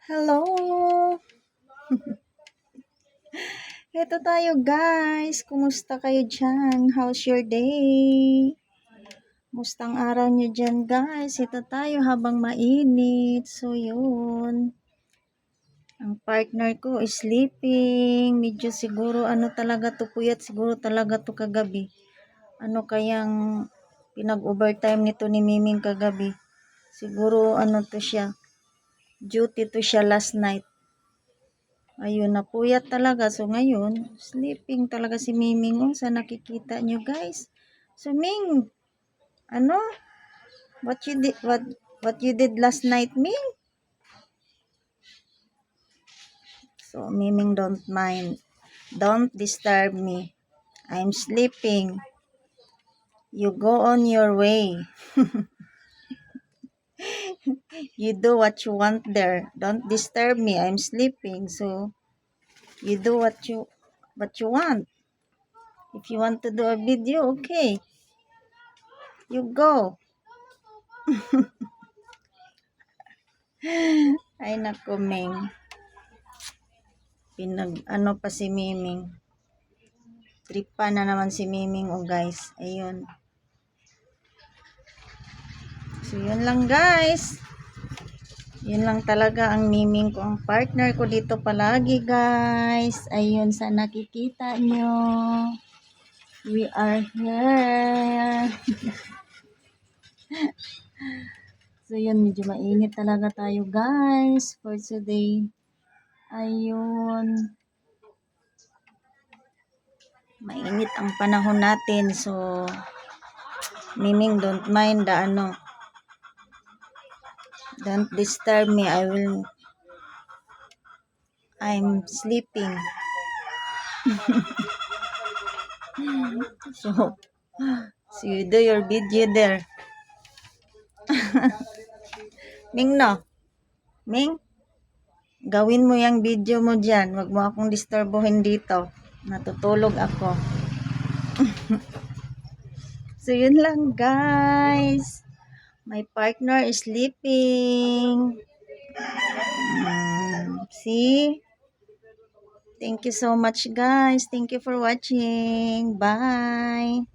Hello! Ito tayo guys. Kumusta kayo dyan? How's your day? Kumusta ang araw nyo dyan guys? Ito tayo habang mainit. So yun. Ang partner ko is sleeping. Medyo siguro talaga to puyat. Siguro talaga to kagabi. Ano kayang pinag-overtime nito ni Miming kagabi? Siguro to siya. Duty to siya last night. Ayun, napuyat talaga. So, ngayon, sleeping talaga si Miming. Oh, sa nakikita nyo, guys. So, Ming, ano? What you did last night, Ming? So, Miming, don't mind. Don't disturb me. I'm sleeping. You go on your way. You do what you want there. Don't disturb me. I'm sleeping. So, you do what you want. If you want to do a video, okay. You go. Ay, naku, Ming. Pa si Miming. Tripa na naman si Miming, oh guys. Ayun. So, yun lang guys. Yun lang talaga ang Miming ko. Ang partner ko dito palagi, guys. Ayun, sa nakikita nyo. We are here. So, yun. Medyo mainit talaga tayo, guys. For today. Ayun. Mainit ang panahon natin. So, Miming, don't mind the don't disturb me. I'm sleeping. So you do your video there. Ming, no? Ming, gawin mo yung video mo dyan. Wag mo akong disturbuhin dito. Natutulog ako. So, yun lang, guys. My partner is sleeping. See? Thank you so much, guys. Thank you for watching. Bye.